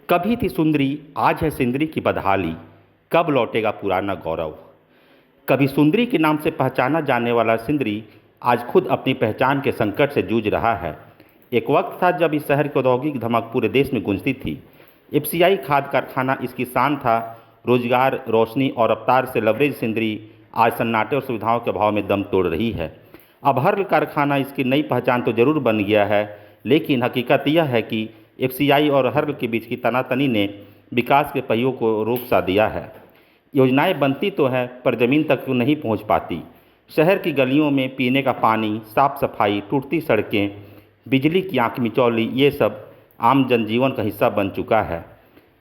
कभी थी सुंदरी, आज है सिंदरी की बदहाली। कब लौटेगा पुराना गौरव। कभी सुंदरी के नाम से पहचाना जाने वाला सिंदरी आज खुद अपनी पहचान के संकट से जूझ रहा है। एक वक्त था जब इस शहर की औद्योगिक धमक पूरे देश में गूंजती थी। एफसीआई खाद कारखाना इसकी शान था। रोजगार, रोशनी और रफ्तार से लबरेज सिंदरी आज सन्नाटे और सुविधाओं के अभाव में दम तोड़ रही है। अब हर कारखाना इसकी नई पहचान तो जरूर बन गया है, लेकिन हकीकत यह है कि एफसीआई और हर्ल के बीच की तनातनी ने विकास के पहियों को रोक सा दिया है। योजनाएं बनती तो हैं पर ज़मीन तक नहीं पहुंच पाती। शहर की गलियों में पीने का पानी, साफ सफाई, टूटती सड़कें, बिजली की आंख मिचौली, ये सब आम जनजीवन का हिस्सा बन चुका है।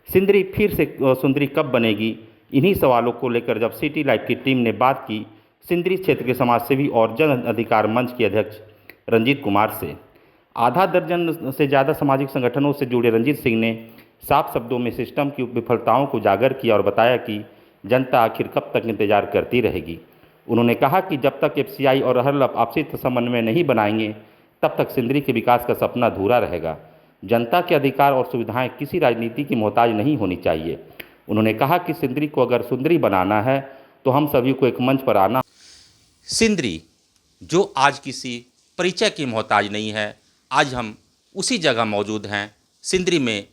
सिंदरी फिर से सुंदरी कब बनेगी, इन्हीं सवालों को लेकर जब सिटी लाइफ की टीम ने बात की सिंदरी क्षेत्र के समाजसेवी और जन अधिकार मंच के अध्यक्ष रंजीत कुमार से। आधा दर्जन से ज़्यादा सामाजिक संगठनों से जुड़े रंजीत सिंह ने साफ शब्दों में सिस्टम की विफलताओं को उजागर किया और बताया कि जनता आखिर कब तक इंतजार करती रहेगी। उन्होंने कहा कि जब तक एफसीआई और हर्ल आपसी समन्वय नहीं बनाएंगे तब तक सिंदरी के विकास का सपना अधूरा रहेगा। जनता के अधिकार और सुविधाएं किसी राजनीति की मोहताज नहीं होनी चाहिए। उन्होंने कहा कि सिंदरी को अगर सुंदरी बनाना है तो हम सभी को एक मंच पर आना। सिंदरी जो आज किसी परिचय की मोहताज नहीं है, आज हम उसी जगह मौजूद हैं। सिंदरी में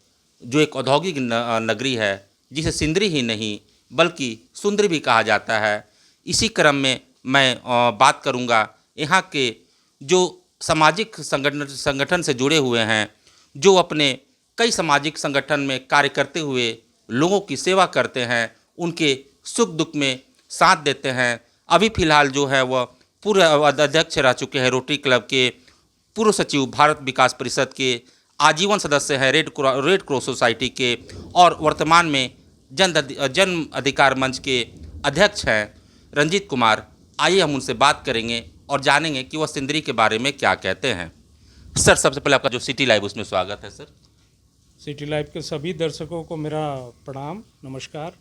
जो एक औद्योगिक नगरी है, जिसे सिंदरी ही नहीं बल्कि सुंदरी भी कहा जाता है। इसी क्रम में मैं बात करूंगा यहाँ के जो सामाजिक संगठन से जुड़े हुए हैं, जो अपने कई सामाजिक संगठन में कार्य करते हुए लोगों की सेवा करते हैं, उनके सुख दुख में साथ देते हैं। अभी फ़िलहाल जो है वह पूर्व अध्यक्ष रह चुके हैं रोटरी क्लब के, पूर्व सचिव भारत विकास परिषद के, आजीवन सदस्य हैं रेड क्रॉस सोसाइटी के और वर्तमान में जन अधिकार मंच के अध्यक्ष हैं रंजीत कुमार। आइए हम उनसे बात करेंगे और जानेंगे कि वह सिंदरी के बारे में क्या कहते हैं। सर, सबसे पहले आपका जो सिटी लाइव उसमें स्वागत है। सर, सिटी लाइव के सभी दर्शकों को मेरा प्रणाम, नमस्कार।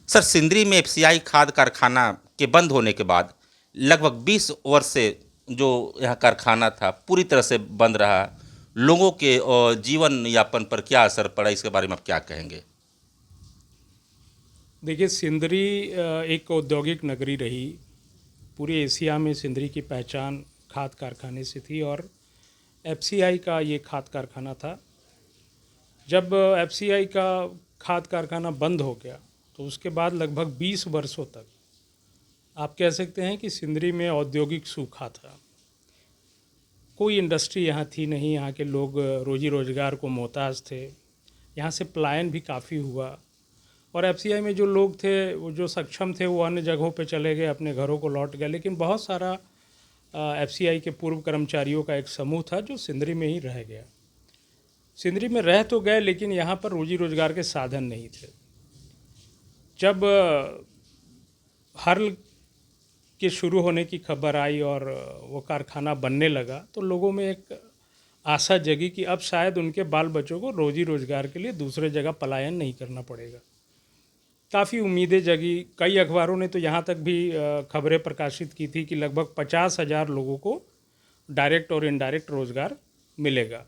सर, सिंदरी में एफसीआई खाद कारखाना के बंद होने के बाद लगभग 20 वर्ष से जो यह कारखाना था पूरी तरह से बंद रहा। लोगों के जीवन यापन पर क्या असर पड़ा, इसके बारे में आप क्या कहेंगे? देखिए, सिंदरी एक औद्योगिक नगरी रही। पूरे एशिया में सिंदरी की पहचान खाद कारखाने से थी और एफसीआई का ये खाद कारखाना था। जब एफसीआई का खाद कारखाना बंद हो गया तो उसके बाद लगभग 20 वर्षों तक आप कह सकते हैं कि सिंदरी में औद्योगिक सूखा था। कोई इंडस्ट्री यहाँ थी नहीं, यहाँ के लोग रोजी रोजगार को मोहताज थे। यहाँ से पलायन भी काफ़ी हुआ और एफसीआई में जो लोग थे, वो जो सक्षम थे, वो अन्य जगहों पे चले गए, अपने घरों को लौट गए। लेकिन बहुत सारा एफसीआई के पूर्व कर्मचारियों का एक समूह था जो सिंदरी में ही रह गया। सिंदरी में रह तो गए लेकिन यहाँ पर रोजी रोजगार के साधन नहीं थे। जब हर्ल के शुरू होने की खबर आई और वो कारखाना बनने लगा तो लोगों में एक आशा जगी कि अब शायद उनके बाल बच्चों को रोजी रोजगार के लिए दूसरे जगह पलायन नहीं करना पड़ेगा। काफ़ी उम्मीदें जगी। कई अखबारों ने तो यहाँ तक भी खबरें प्रकाशित की थी कि लगभग 50,000 लोगों को डायरेक्ट और इनडायरेक्ट रोज़गार मिलेगा।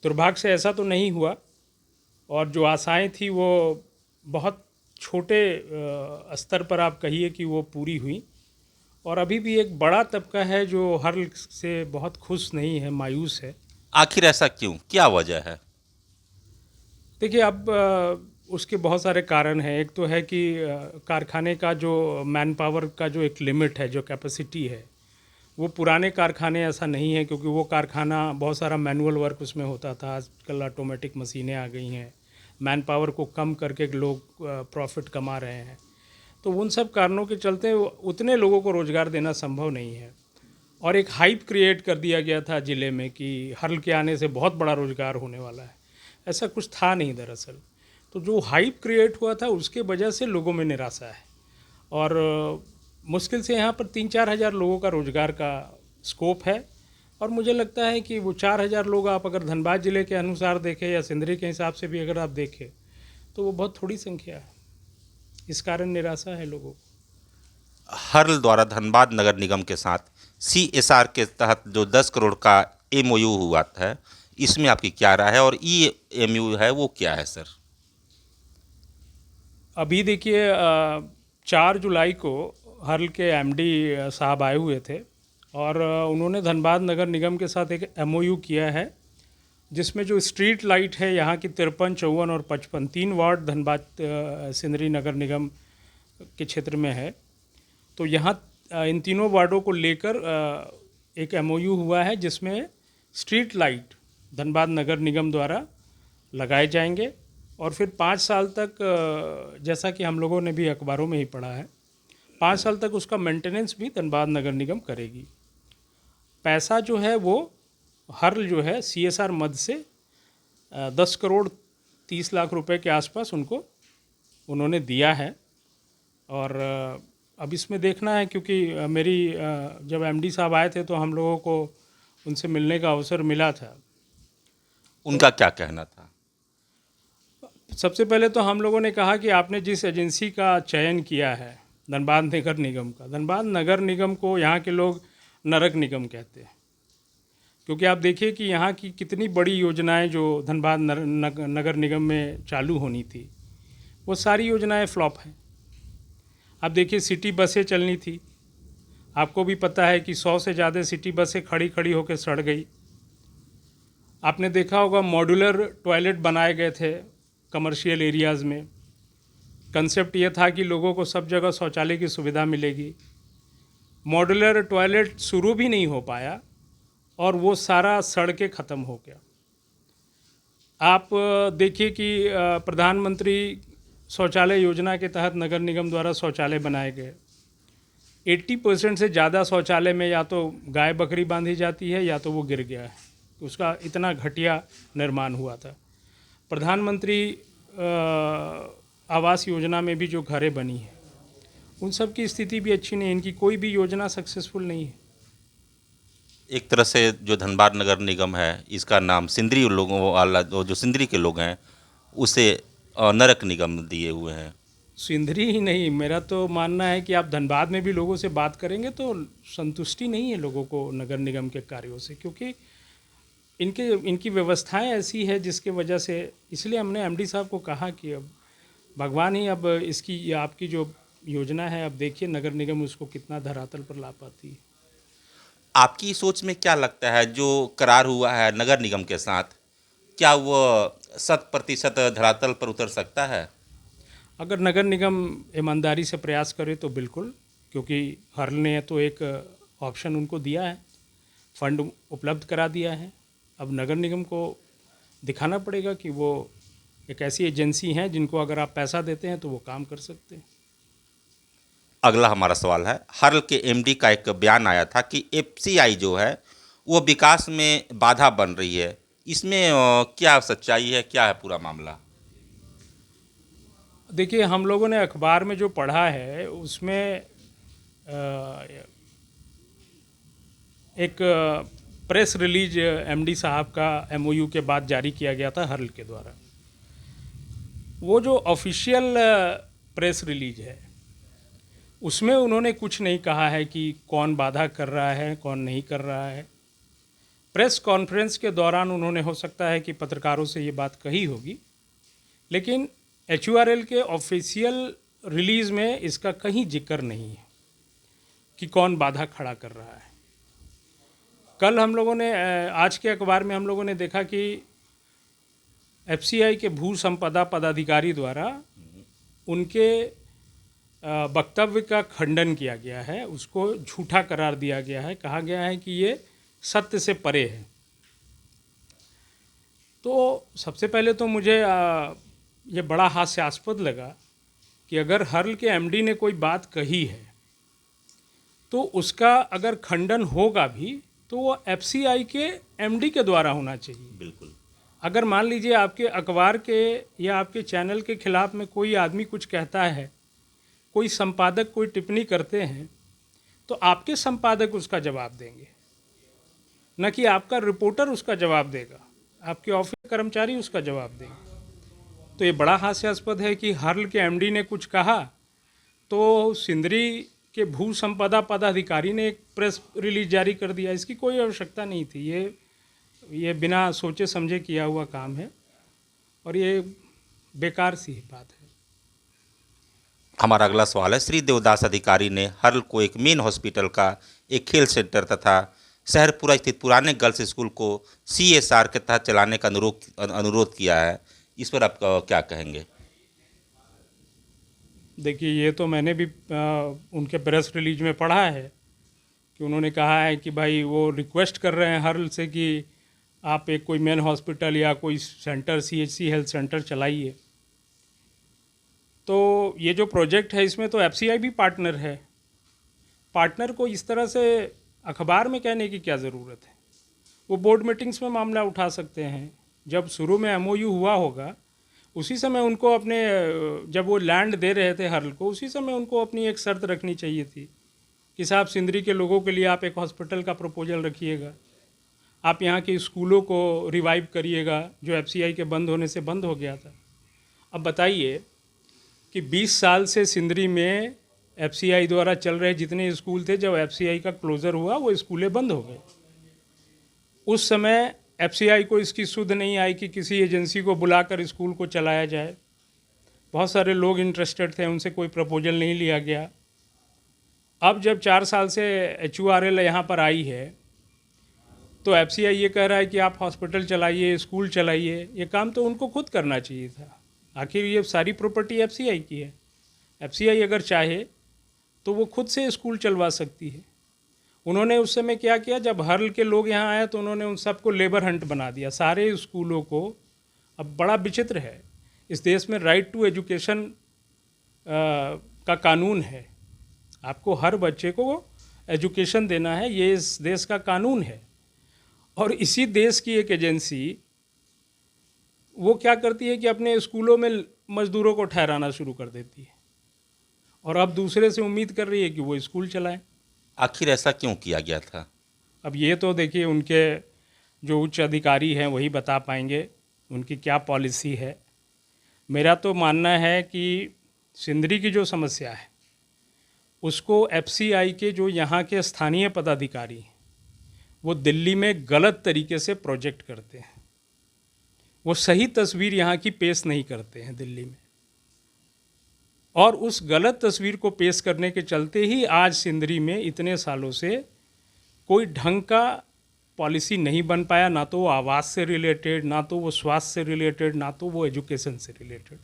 दुर्भाग्य से ऐसा तो नहीं हुआ और जो आशाएं थी वो बहुत छोटे स्तर पर आप कहिए कि वो पूरी हुई। और अभी भी एक बड़ा तबका है जो हर्ल से बहुत खुश नहीं है, मायूस है। आखिर ऐसा क्यों, क्या वजह है? देखिए, अब उसके बहुत सारे कारण हैं। एक तो है कि कारखाने का जो मैन पावर का जो एक लिमिट है, जो कैपेसिटी है, वो पुराने कारखाने ऐसा नहीं है, क्योंकि वो कारखाना बहुत सारा मैनुअल वर्क उसमें होता था। आजकल ऑटोमेटिक मशीनें आ गई हैं, मैन पावर को कम करके लोग प्रॉफिट कमा रहे हैं। तो उन सब कारणों के चलते उतने लोगों को रोज़गार देना संभव नहीं है। और एक हाइप क्रिएट कर दिया गया था ज़िले में कि हर्ल के आने से बहुत बड़ा रोज़गार होने वाला है। ऐसा कुछ था नहीं दरअसल। तो जो हाइप क्रिएट हुआ था उसके वजह से लोगों में निराशा है और मुश्किल से यहाँ पर 3-4 हज़ार लोगों का रोज़गार का स्कोप है। और मुझे लगता है कि वो 4,000 लोग आप अगर धनबाद ज़िले के अनुसार देखें या सिंदरी के हिसाब से भी अगर आप देखें तो वो बहुत थोड़ी संख्या है। इस कारण निराशा है लोगों को। हर्ल द्वारा धनबाद नगर निगम के साथ CSR के तहत जो 10 करोड़ का MOU हुआ था, इसमें आपकी क्या राय है और EMU है वो क्या है सर? अभी देखिए 4 जुलाई को हर्ल के एमडी साहब आए हुए थे और उन्होंने धनबाद नगर निगम के साथ एक MOU किया है, जिसमें जो स्ट्रीट लाइट है यहाँ की 53, 54 और 55 3 वार्ड धनबाद सिंदरी नगर निगम के क्षेत्र में है। तो यहाँ इन तीनों वार्डों को लेकर एक MOU हुआ है, जिसमें स्ट्रीट लाइट धनबाद नगर निगम द्वारा लगाए जाएंगे और फिर 5 साल तक, जैसा कि हम लोगों ने भी अखबारों में ही पढ़ा है, 5 साल तक उसका मेंटेनेंस भी धनबाद नगर निगम करेगी। पैसा जो है वो हर्ल जो है CSR मद से 10 करोड़ 30 लाख रुपए के आसपास उन्होंने दिया है। और अब इसमें देखना है, क्योंकि मेरी जब MD साहब आए थे तो हम लोगों को उनसे मिलने का अवसर मिला था। उनका क्या कहना था? सबसे पहले तो हम लोगों ने कहा कि आपने जिस एजेंसी का चयन किया है धनबाद नगर निगम का, धनबाद नगर निगम को यहाँ के लोग नरक निगम कहते हैं, क्योंकि आप देखिए कि यहाँ की कितनी बड़ी योजनाएं जो धनबाद नगर निगम में चालू होनी थी, वो सारी योजनाएं फ्लॉप हैं। आप देखिए सिटी बसें चलनी थी, आपको भी पता है कि 100 से ज़्यादा सिटी बसें खड़ी खड़ी होकर सड़ गई। आपने देखा होगा मॉड्यूलर टॉयलेट बनाए गए थे कमर्शियल एरियाज़ में। कंसेप्ट ये था कि लोगों को सब जगह शौचालय की सुविधा मिलेगी। मॉड्यूलर टॉयलेट शुरू भी नहीं हो पाया और वो सारा सड़ के ख़त्म हो गया। आप देखिए कि प्रधानमंत्री शौचालय योजना के तहत नगर निगम द्वारा शौचालय बनाए गए। 80% से ज़्यादा शौचालय में या तो गाय बकरी बांधी जाती है या तो वो गिर गया है, उसका इतना घटिया निर्माण हुआ था। प्रधानमंत्री आवास योजना में भी जो घरें बनी हैं, उन सब की स्थिति भी अच्छी नहीं है। इनकी कोई भी योजना सक्सेसफुल नहीं है। एक तरह से जो धनबाद नगर निगम है, इसका नाम सिंदरी लोगों वाला जो सिंदरी के लोग हैं उसे नरक निगम दिए हुए हैं। सिंदरी ही नहीं, मेरा तो मानना है कि आप धनबाद में भी लोगों से बात करेंगे तो संतुष्टि नहीं है लोगों को नगर निगम के कार्यों से, क्योंकि इनकी व्यवस्थाएं ऐसी है जिसके वजह से। इसलिए हमने MD साहब को कहा कि अब भगवान ही अब इसकी आपकी जो योजना है, अब देखिए नगर निगम उसको कितना धरातल पर ला पाती है। आपकी सोच में क्या लगता है, जो करार हुआ है नगर निगम के साथ, क्या वो 100% धरातल पर उतर सकता है? अगर नगर निगम ईमानदारी से प्रयास करे तो बिल्कुल, क्योंकि हर्ल ने तो एक ऑप्शन उनको दिया है, फंड उपलब्ध करा दिया है। अब नगर निगम को दिखाना पड़ेगा कि वो एक ऐसी एजेंसी हैं जिनको अगर आप पैसा देते हैं तो वो काम कर सकते हैं। अगला हमारा सवाल है, हर्ल के MD का एक बयान आया था कि FCI जो है वो विकास में बाधा बन रही है। इसमें क्या सच्चाई है, क्या है पूरा मामला? देखिए, हम लोगों ने अखबार में जो पढ़ा है उसमें एक प्रेस रिलीज MD साहब का MOU के बाद जारी किया गया था हर्ल के द्वारा। वो जो ऑफिशियल प्रेस रिलीज है उसमें उन्होंने कुछ नहीं कहा है कि कौन बाधा कर रहा है, कौन नहीं कर रहा है। प्रेस कॉन्फ्रेंस के दौरान उन्होंने हो सकता है कि पत्रकारों से ये बात कही होगी, लेकिन HURL के ऑफिशियल रिलीज़ में इसका कहीं जिक्र नहीं है कि कौन बाधा खड़ा कर रहा है। कल हम लोगों ने आज के अखबार में हम लोगों ने देखा कि FCI के भू संपदा पदाधिकारी द्वारा उनके वक्तव्य का खंडन किया गया है, उसको झूठा करार दिया गया है, कहा गया है कि ये सत्य से परे है। तो सबसे पहले तो मुझे ये बड़ा हास्यास्पद लगा कि अगर हर्ल के MD ने कोई बात कही है तो उसका अगर खंडन होगा भी तो वो FCI के MD के द्वारा होना चाहिए। बिल्कुल। अगर मान लीजिए आपके अखबार के या आपके चैनल के खिलाफ में कोई आदमी कुछ कहता है, कोई संपादक कोई टिप्पणी करते हैं, तो आपके संपादक उसका जवाब देंगे, न कि आपका रिपोर्टर उसका जवाब देगा, आपके ऑफिस कर्मचारी उसका जवाब देंगे। तो ये बड़ा हास्यास्पद है कि हर्ल के MD ने कुछ कहा तो सिंदरी के भू संपदा पदाधिकारी ने एक प्रेस रिलीज जारी कर दिया। इसकी कोई आवश्यकता नहीं थी। ये ये बिना सोचे समझे किया हुआ काम है और ये बेकार सी बात है। हमारा अगला सवाल है, श्री देवदास अधिकारी ने हर्ल को एक मेन हॉस्पिटल का एक खेल सेंटर तथा शहरपुरा स्थित पुराने गर्ल्स स्कूल को CSR के तहत चलाने का अनुरोध किया है। इस पर आप क्या कहेंगे? देखिए, ये तो मैंने भी उनके प्रेस रिलीज में पढ़ा है कि उन्होंने कहा है कि भाई वो रिक्वेस्ट कर रहे हैं हर्ल से कि आप एक कोई मेन हॉस्पिटल या कोई सेंटर CHC हेल्थ सेंटर चलाइए। तो ये जो प्रोजेक्ट है इसमें तो FCI भी पार्टनर है। पार्टनर को इस तरह से अखबार में कहने की क्या ज़रूरत है? वो बोर्ड मीटिंग्स में मामला उठा सकते हैं। जब शुरू में MOU हुआ होगा उसी समय उनको अपने, जब वो लैंड दे रहे थे हर्ल को, उसी समय उनको अपनी एक शर्त रखनी चाहिए थी कि साहब सिंदरी के लोगों के लिए आप एक हॉस्पिटल का प्रपोजल रखिएगा, आप यहाँ के स्कूलों को रिवाइव करिएगा जो FCI के बंद होने से बंद हो गया था। अब बताइए कि 20 साल से सिंदरी में FCI द्वारा चल रहे जितने स्कूल थे, जब FCI का क्लोज़र हुआ वो स्कूलें बंद हो गए। उस समय FCI को इसकी सुध नहीं आई कि किसी एजेंसी को बुलाकर स्कूल को चलाया जाए। बहुत सारे लोग इंटरेस्टेड थे, उनसे कोई प्रपोजल नहीं लिया गया। अब जब 4 साल से HURL यहाँ पर आई है तो FCI ये कह रहा है कि आप हॉस्पिटल चलाइए, स्कूल चलाइए। ये काम तो उनको खुद करना चाहिए था। आखिर ये सारी प्रॉपर्टी FCI की है। FCI अगर चाहे तो वो खुद से स्कूल चलवा सकती है। उन्होंने उस समय क्या किया, जब हर्ल के लोग यहाँ आए तो उन्होंने उन सबको लेबर हंट बना दिया, सारे स्कूलों को। अब बड़ा विचित्र है, इस देश में राइट टू एजुकेशन का कानून है। आपको हर बच्चे को एजुकेशन देना है, ये इस देश का कानून है। और इसी देश की एक एजेंसी वो क्या करती है कि अपने स्कूलों में मज़दूरों को ठहराना शुरू कर देती है और अब दूसरे से उम्मीद कर रही है कि वो स्कूल चलाएं। आखिर ऐसा क्यों किया गया था? अब ये तो देखिए उनके जो उच्च अधिकारी हैं वही बता पाएंगे उनकी क्या पॉलिसी है। मेरा तो मानना है कि सिंदरी की जो समस्या है उसको FCI के जो यहाँ के स्थानीय पदाधिकारी हैं वो दिल्ली में गलत तरीके से प्रोजेक्ट करते हैं। वो सही तस्वीर यहाँ की पेश नहीं करते हैं दिल्ली में, और उस गलत तस्वीर को पेश करने के चलते ही आज सिंदरी में इतने सालों से कोई ढंग का पॉलिसी नहीं बन पाया, ना तो वो आवास से रिलेटेड, ना तो वो स्वास्थ्य से रिलेटेड, ना तो वो एजुकेशन से रिलेटेड।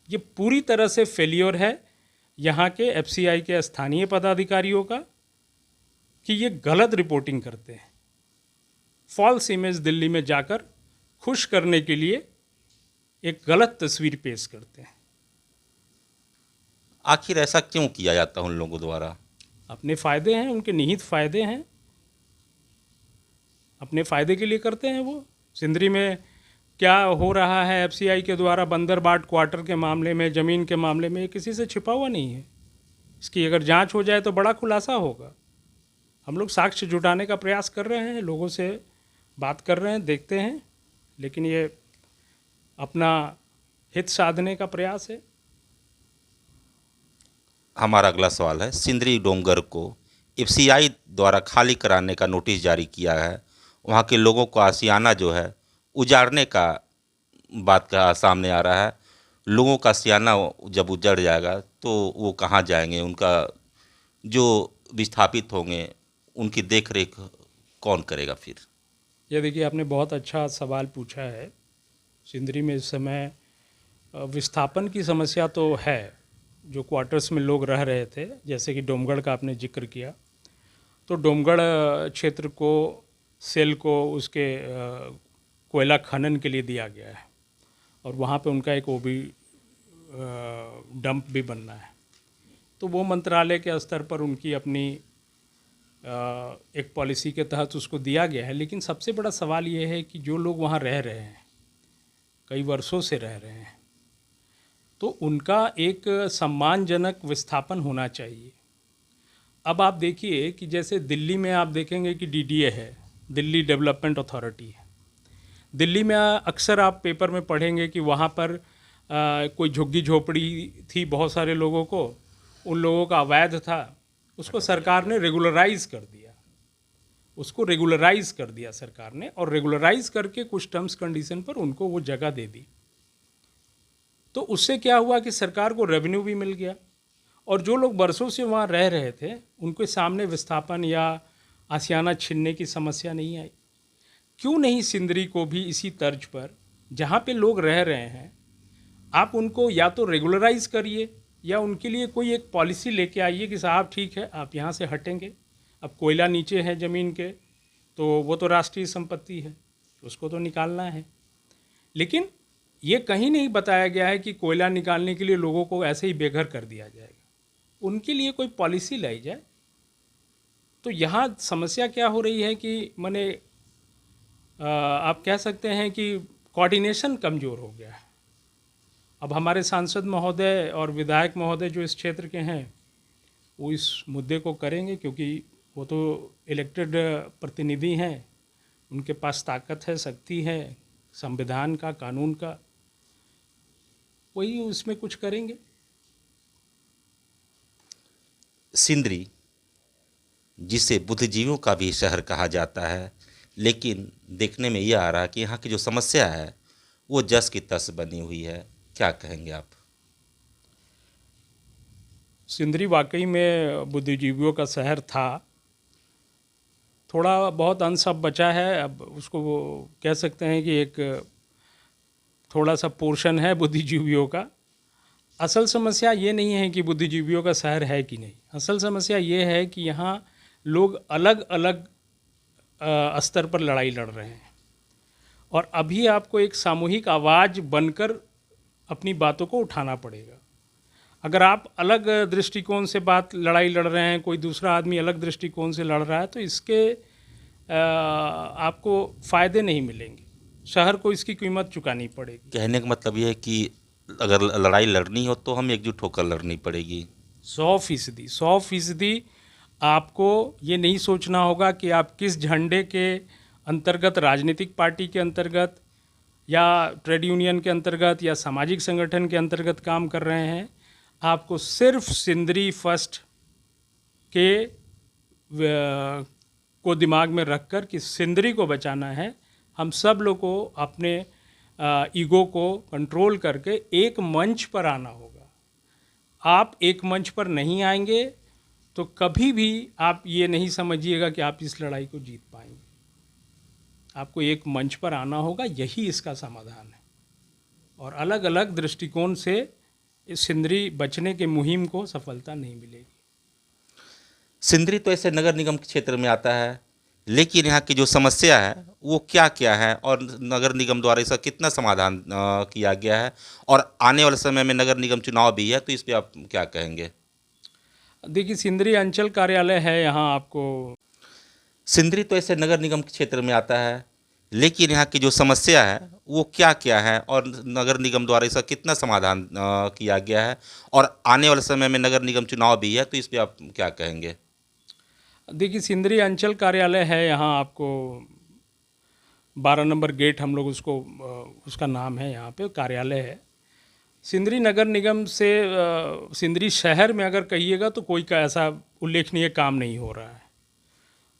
ये पूरी तरह से फेलियर है यहाँ के FCI के स्थानीय पदाधिकारियों का कि ये गलत रिपोर्टिंग करते हैं। फॉल्स इमेज दिल्ली में जाकर खुश करने के लिए एक गलत तस्वीर पेश करते हैं। आखिर ऐसा क्यों किया जाता है उन लोगों द्वारा? अपने फ़ायदे हैं, उनके निहित फ़ायदे हैं, अपने फ़ायदे के लिए करते हैं वो। सिंदरी में क्या हो रहा है FCI के द्वारा बंदरबाट क्वार्टर के मामले में, ज़मीन के मामले में, ये किसी से छिपा हुआ नहीं है। इसकी अगर जांच हो जाए तो बड़ा खुलासा होगा। हम लोग साक्ष्य जुटाने का प्रयास कर रहे हैं, लोगों से बात कर रहे हैं, देखते हैं, लेकिन ये अपना हित साधने का प्रयास है। हमारा अगला सवाल है, सिंदरी डोंगर को FCI द्वारा खाली कराने का नोटिस जारी किया है। वहाँ के लोगों को आशियाना जो है उजाड़ने का बात का सामने आ रहा है। लोगों का आशियाना जब उजड़ जाएगा तो वो कहाँ जाएंगे? उनका जो विस्थापित होंगे उनकी देख रेख कौन करेगा फिर? ये देखिए, आपने बहुत अच्छा सवाल पूछा है। सिंदरी में इस समय विस्थापन की समस्या तो है। जो क्वार्टर्स में लोग रह रहे थे, जैसे कि डोमगढ़ का आपने जिक्र किया, तो डोमगढ़ क्षेत्र को सेल को उसके कोयला खनन के लिए दिया गया है और वहाँ पे उनका एक OB डंप भी बनना है। तो वो मंत्रालय के स्तर पर उनकी अपनी एक पॉलिसी के तहत उसको दिया गया है। लेकिन सबसे बड़ा सवाल ये है कि जो लोग वहाँ रह रहे हैं, कई वर्षों से रह रहे हैं, तो उनका एक सम्मानजनक विस्थापन होना चाहिए। अब आप देखिए कि जैसे दिल्ली में आप देखेंगे कि DDA है, दिल्ली डेवलपमेंट अथॉरिटी है। दिल्ली में अक्सर आप पेपर में पढ़ेंगे कि वहाँ पर कोई झुग्गी झोपड़ी थी बहुत सारे लोगों को, उन लोगों का अवैध था, उसको सरकार ने रेगुलराइज कर दिया। उसको रेगुलराइज कर दिया सरकार ने, और रेगुलराइज करके कुछ टर्म्स कंडीशन पर उनको वो जगह दे दी। तो उससे क्या हुआ कि सरकार को रेवेन्यू भी मिल गया, और जो लोग बरसों से वहाँ रह रहे थे उनके सामने विस्थापन या आशियाना छीनने की समस्या नहीं आई। क्यों नहीं सिंदरी को भी इसी तर्ज पर, जहाँ पे लोग रह रहे हैं, आप उनको या तो रेगुलराइज करिए या उनके लिए कोई एक पॉलिसी लेके आइए कि साहब ठीक है आप यहाँ से हटेंगे, अब कोयला नीचे है ज़मीन के तो वो तो राष्ट्रीय संपत्ति है, उसको तो निकालना है। लेकिन ये कहीं नहीं बताया गया है कि कोयला निकालने के लिए लोगों को ऐसे ही बेघर कर दिया जाएगा, उनके लिए कोई पॉलिसी लाई जाए। तो यहाँ समस्या क्या हो रही है कि माने आप कह सकते हैं कि कोऑर्डिनेशन कमज़ोर हो गया है। अब हमारे सांसद महोदय और विधायक महोदय जो इस क्षेत्र के हैं वो इस मुद्दे को करेंगे, क्योंकि वो तो इलेक्टेड प्रतिनिधि हैं, उनके पास ताकत है, शक्ति है, संविधान का, कानून का, वही उसमें कुछ करेंगे। सिंदरी जिसे बुद्धिजीवियों का भी शहर कहा जाता है, लेकिन देखने में यह आ रहा है कि यहाँ की जो समस्या है वो जस की तस बनी हुई है। क्या कहेंगे आप? सिंदरी वाकई में बुद्धिजीवियों का शहर था, थोड़ा बहुत अंश अब बचा है। अब उसको वो कह सकते हैं कि एक थोड़ा सा पोर्शन है बुद्धिजीवियों का। असल समस्या ये नहीं है कि बुद्धिजीवियों का शहर है कि नहीं, असल समस्या ये है कि यहाँ लोग अलग अलग स्तर पर लड़ाई लड़ रहे हैं, और अभी आपको एक सामूहिक आवाज़ बनकर अपनी बातों को उठाना पड़ेगा। अगर आप अलग दृष्टिकोण से लड़ाई लड़ रहे हैं, कोई दूसरा आदमी अलग दृष्टिकोण से लड़ रहा है, तो इसके आपको फ़ायदे नहीं मिलेंगे, शहर को इसकी कीमत चुकानी पड़ेगी। कहने का मतलब यह है कि अगर लड़ाई लड़नी हो तो हम एकजुट होकर लड़नी पड़ेगी। 100% आपको ये नहीं सोचना होगा कि आप किस झंडे के अंतर्गत, राजनीतिक पार्टी के अंतर्गत या ट्रेड यूनियन के अंतर्गत या सामाजिक संगठन के अंतर्गत काम कर रहे हैं। आपको सिर्फ सिंदरी फर्स्ट के को दिमाग में रखकर कि सिंदरी को बचाना है, हम सब लोग को अपने ईगो को कंट्रोल करके एक मंच पर आना होगा। आप एक मंच पर नहीं आएंगे तो कभी भी आप ये नहीं समझिएगा कि आप इस लड़ाई को जीत पाएंगे। आपको एक मंच पर आना होगा, यही इसका समाधान है। और अलग अलग दृष्टिकोण से इस सिंदरी बचने के मुहिम को सफलता नहीं मिलेगी। सिंदरी तो ऐसे नगर निगम के क्षेत्र में आता है, लेकिन यहाँ की जो समस्या है वो क्या क्या है और नगर निगम द्वारा इसका कितना समाधान किया गया है, और आने वाले समय में नगर निगम चुनाव भी है, तो इस पर आप क्या कहेंगे? देखिए, सिंदरी अंचल कार्यालय है यहाँ आपको। सिंदरी तो ऐसे नगर निगम के क्षेत्र में आता है, लेकिन यहाँ की जो समस्या है वो क्या क्या है और नगर निगम द्वारा इसका कितना समाधान किया गया है, और आने वाले समय में नगर निगम चुनाव भी है, तो इस पर आप क्या कहेंगे? देखिए, सिंदरी अंचल कार्यालय है यहाँ आपको, 12 नंबर गेट हम लोग उसको उसका नाम है, यहाँ पे कार्यालय है। सिंदरी नगर निगम से सिंदरी शहर में अगर कहिएगा तो कोई का ऐसा उल्लेखनीय काम नहीं हो रहा है।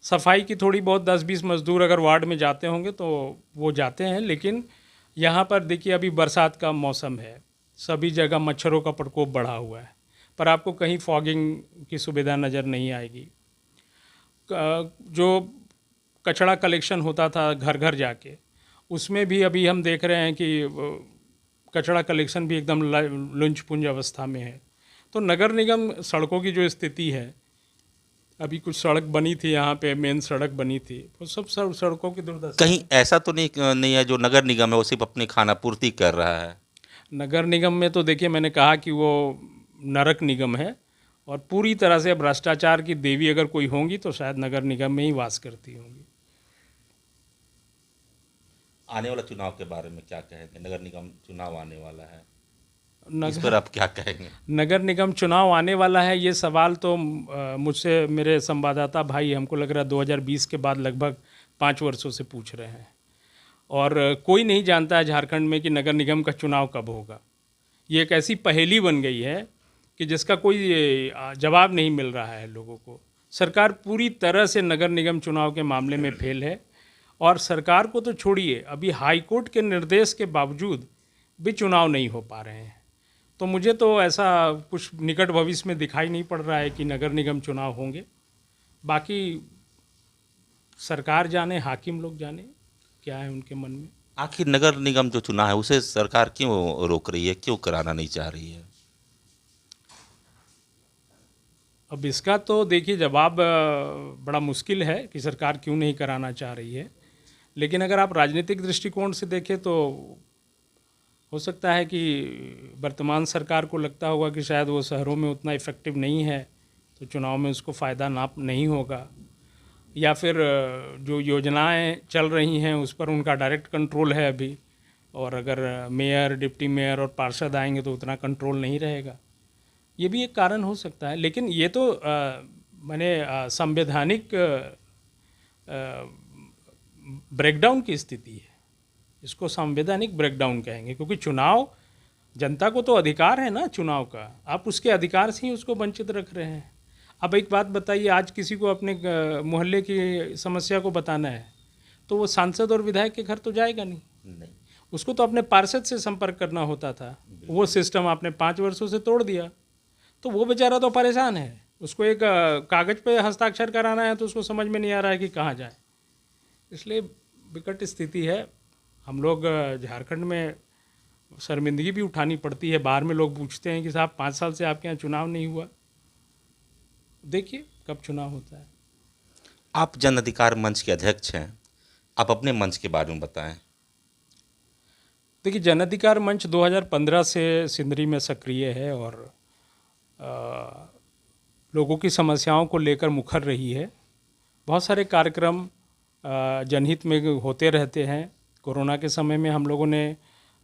सफाई की थोड़ी बहुत 10-20 मजदूर अगर वार्ड में जाते होंगे तो वो जाते हैं, लेकिन यहाँ पर देखिए अभी बरसात का मौसम है, सभी जगह मच्छरों का प्रकोप बढ़ा हुआ है, पर आपको कहीं फॉगिंग की सुविधा नज़र नहीं आएगी। जो कचरा कलेक्शन होता था घर घर जाके, उसमें भी अभी हम देख रहे हैं कि कचरा कलेक्शन भी एकदम लुंज-पुंज अवस्था में है। तो नगर निगम सड़कों की जो स्थिति है, अभी कुछ सड़क बनी थी यहाँ पे, मेन सड़क बनी थी, वो सब सड़कों की दुर्दशा। कहीं ऐसा तो नहीं है जो नगर निगम है वो सिर्फ अपनी खानापूर्ति कर रहा है? नगर निगम में तो देखिए मैंने कहा कि वो नरक निगम है, और पूरी तरह से भ्रष्टाचार की देवी अगर कोई होंगी तो शायद नगर निगम में ही वास करती होंगी। आने वाला चुनाव के बारे में क्या कहेंगे? नगर निगम चुनाव आने वाला है, इस नगर पर आप क्या कहेंगे? नगर निगम चुनाव आने वाला है, ये सवाल तो मुझसे मेरे संवाददाता भाई हमको लग रहा है 2020 के बाद लगभग 5 वर्षों से पूछ रहे हैं, और कोई नहीं जानता है झारखंड में कि नगर निगम का चुनाव कब होगा। ये एक ऐसी पहेली बन गई है कि जिसका कोई जवाब नहीं मिल रहा है लोगों को। सरकार पूरी तरह से नगर निगम चुनाव के मामले में फेल है, और सरकार को तो छोड़िए, अभी हाई कोर्ट के निर्देश के बावजूद भी चुनाव नहीं हो पा रहे हैं। तो मुझे तो ऐसा कुछ निकट भविष्य में दिखाई नहीं पड़ रहा है कि नगर निगम चुनाव होंगे। बाकी सरकार जाने, हाकिम लोग जाने क्या है उनके मन में। आखिर नगर निगम जो चुना है उसे सरकार क्यों रोक रही है, क्यों कराना नहीं चाह रही है? अब इसका तो देखिए जवाब बड़ा मुश्किल है कि सरकार क्यों नहीं कराना चाह रही है। लेकिन अगर आप राजनीतिक दृष्टिकोण से देखें तो हो सकता है कि वर्तमान सरकार को लगता होगा कि शायद वो शहरों में उतना इफ़ेक्टिव नहीं है, तो चुनाव में उसको फ़ायदा ना नहीं होगा, या फिर जो योजनाएं चल रही हैं उस पर उनका डायरेक्ट कंट्रोल है अभी, और अगर मेयर, डिप्टी मेयर और पार्षद आएंगे तो उतना कंट्रोल नहीं रहेगा। ये भी एक कारण हो सकता है। लेकिन ये तो संवैधानिक ब्रेकडाउन की स्थिति है, इसको संवैधानिक ब्रेकडाउन कहेंगे, क्योंकि चुनाव, जनता को तो अधिकार है ना चुनाव का, आप उसके अधिकार से ही उसको वंचित रख रहे हैं। अब एक बात बताइए, आज किसी को अपने मोहल्ले की समस्या को बताना है तो वो सांसद और विधायक के घर तो जाएगा नहीं, उसको तो अपने पार्षद से संपर्क करना होता था। वो सिस्टम आपने 5 वर्षों से तोड़ दिया, तो वो बेचारा तो परेशान है। उसको एक कागज़ पे हस्ताक्षर कराना है तो उसको समझ में नहीं आ रहा है कि कहाँ जाए। इसलिए विकट स्थिति है। हम लोग झारखंड में शर्मिंदगी भी उठानी पड़ती है। बाहर में लोग पूछते हैं कि साहब 5 साल से आपके यहाँ चुनाव नहीं हुआ, देखिए कब चुनाव होता है। आप जन अधिकार मंच के अध्यक्ष हैं, आप अपने मंच के बारे में बताएं। देखिए, जन अधिकार मंच 2015 से सिंदरी में सक्रिय है और लोगों की समस्याओं को लेकर मुखर रही है। बहुत सारे कार्यक्रम जनहित में होते रहते हैं। कोरोना के समय में हम लोगों ने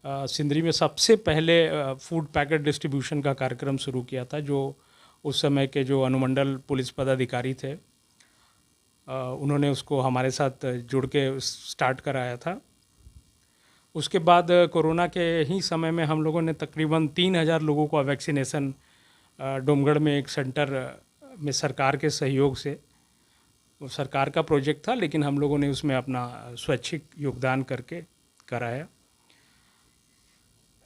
सिंदरी में सबसे पहले फूड पैकेट डिस्ट्रीब्यूशन का कार्यक्रम शुरू किया था, जो उस समय के जो अनुमंडल पुलिस पदाधिकारी थे उन्होंने उसको हमारे साथ जुड़ के स्टार्ट कराया था। उसके बाद कोरोना के ही समय में हम लोगों ने तकरीबन 3000 लोगों को वैक्सीनेशन डोमगढ़ में एक सेंटर में सरकार के सहयोग से, वो सरकार का प्रोजेक्ट था लेकिन हम लोगों ने उसमें अपना स्वैच्छिक योगदान करके कराया।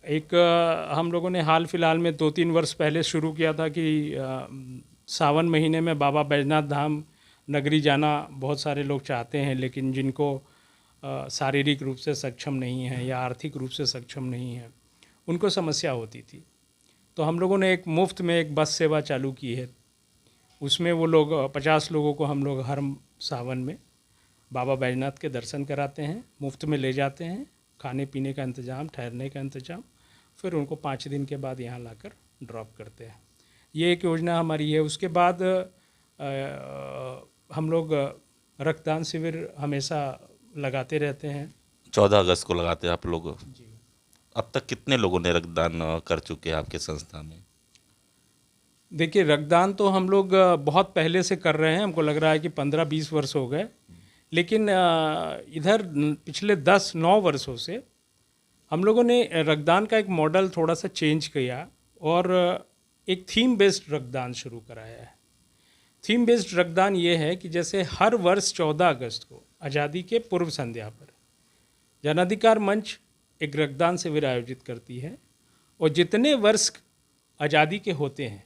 एक हम लोगों ने हाल फिलहाल में 2-3 वर्ष पहले शुरू किया था कि सावन महीने में बाबा बैजनाथ धाम नगरी जाना बहुत सारे लोग चाहते हैं, लेकिन जिनको शारीरिक रूप से सक्षम नहीं है या आर्थिक रूप से सक्षम नहीं है, उनको समस्या होती थी। तो हम लोगों ने एक मुफ्त में एक बस सेवा चालू की है। उसमें वो लोग 50 लोगों को हम लोग हर सावन में बाबा बैजनाथ के दर्शन कराते हैं, मुफ्त में ले जाते हैं, खाने पीने का इंतज़ाम, ठहरने का इंतज़ाम, फिर उनको 5 दिन के बाद यहाँ लाकर ड्रॉप करते हैं। ये एक योजना हमारी है। उसके बाद हम लोग रक्तदान शिविर हमेशा लगाते रहते हैं। 14 अगस्त को लगाते हैं आप लोग। जी। अब तक कितने लोगों ने रक्तदान कर चुके हैं आपके संस्था में? देखिए, रक्तदान तो हम लोग बहुत पहले से कर रहे हैं, हमको लग रहा है कि 15-20 वर्ष हो गए। लेकिन इधर पिछले 10-9 वर्षों से हम लोगों ने रक्तदान का एक मॉडल थोड़ा सा चेंज किया और एक थीम बेस्ड रक्तदान शुरू कराया है। थीम बेस्ड रक्तदान ये है कि जैसे हर वर्ष 14 अगस्त को आज़ादी के पूर्व संध्या पर जन अधिकार मंच एक रक्तदान शिविर आयोजित करती है और जितने वर्ष आज़ादी के होते हैं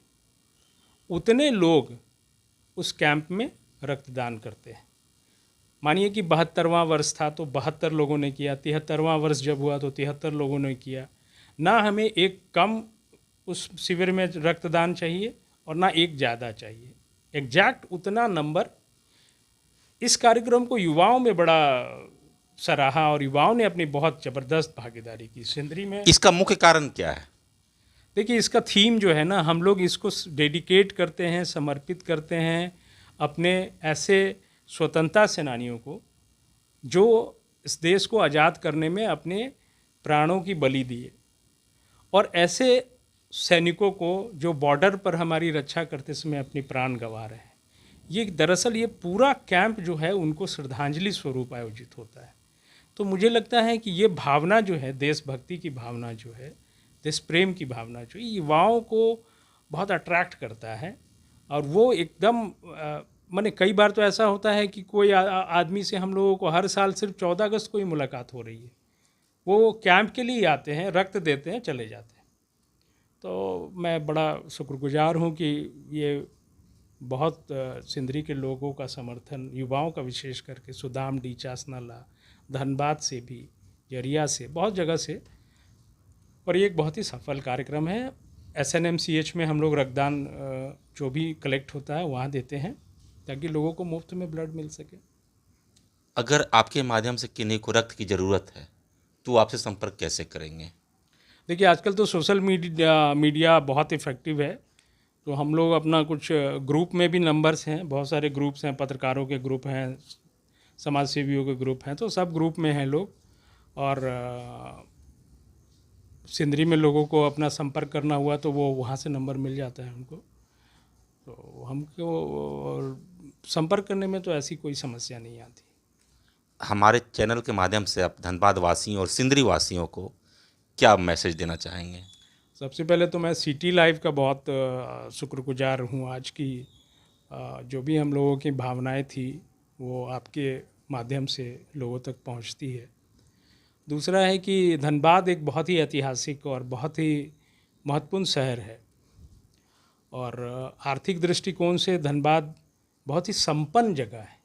उतने लोग उस कैंप में रक्तदान करते हैं। मानिए कि 72वां वर्ष था तो 72 लोगों ने किया, 73वां वर्ष जब हुआ तो 73 लोगों ने किया। ना हमें एक कम उस शिविर में रक्तदान चाहिए और ना एक ज़्यादा चाहिए, एग्जैक्ट उतना नंबर। इस कार्यक्रम को युवाओं में बड़ा सराहा और युवाओं ने अपनी बहुत ज़बरदस्त भागीदारी की सिंदरी में। इसका मुख्य कारण क्या है? देखिए, इसका थीम जो है ना, हम लोग इसको डेडिकेट करते हैं, समर्पित करते हैं अपने ऐसे स्वतंत्रता सेनानियों को जो इस देश को आज़ाद करने में अपने प्राणों की बलि दिए, और ऐसे सैनिकों को जो बॉर्डर पर हमारी रक्षा करते समय अपनी प्राण गंवा रहे हैं। ये दरअसल ये पूरा कैंप जो है उनको श्रद्धांजलि स्वरूप आयोजित होता है। तो मुझे लगता है कि ये भावना जो है, देशभक्ति की भावना जो है, देश प्रेम की भावना जो युवाओं को बहुत अट्रैक्ट करता है और वो एकदम माने कई बार तो ऐसा होता है कि कोई आदमी से हम लोगों को हर साल सिर्फ 14 अगस्त को ही मुलाकात हो रही है। वो कैंप के लिए ही आते हैं, रक्त देते हैं, चले जाते हैं। तो मैं बड़ा शुक्रगुजार हूँ कि ये बहुत सिंदरी के लोगों का समर्थन, युवाओं का विशेष करके, सुदाम डी, चासनाला, धनबाद से भी, जरिया से, बहुत जगह से, और ये एक बहुत ही सफल कार्यक्रम है। SNMCH में हम लोग रक्तदान जो भी कलेक्ट होता है वहाँ देते हैं ताकि लोगों को मुफ्त में ब्लड मिल सके। अगर आपके माध्यम से किन्हीं को रक्त की ज़रूरत है तो वो आपसे संपर्क कैसे करेंगे? देखिए आजकल तो सोशल मीडिया बहुत इफ़ेक्टिव है, तो हम लोग अपना कुछ ग्रुप में भी नंबर्स हैं, बहुत सारे ग्रुप्स हैं, पत्रकारों के ग्रुप हैं, समाज सेवियों के ग्रुप हैं, तो सब ग्रुप में हैं लोग। और सिंदरी में लोगों को अपना संपर्क करना हुआ तो वो वहाँ से नंबर मिल जाता है उनको, तो हमको संपर्क करने में तो ऐसी कोई समस्या नहीं आती। हमारे चैनल के माध्यम से आप धनबाद वासियों और सिंदरी वासियों को क्या मैसेज देना चाहेंगे? सबसे पहले तो मैं सिटी लाइव का बहुत शुक्रगुजार हूँ। आज की जो भी हम लोगों की भावनाएं थी वो आपके माध्यम से लोगों तक पहुँचती है। दूसरा है कि धनबाद एक बहुत ही ऐतिहासिक और बहुत ही महत्वपूर्ण शहर है, और आर्थिक दृष्टिकोण से धनबाद बहुत ही संपन्न जगह है।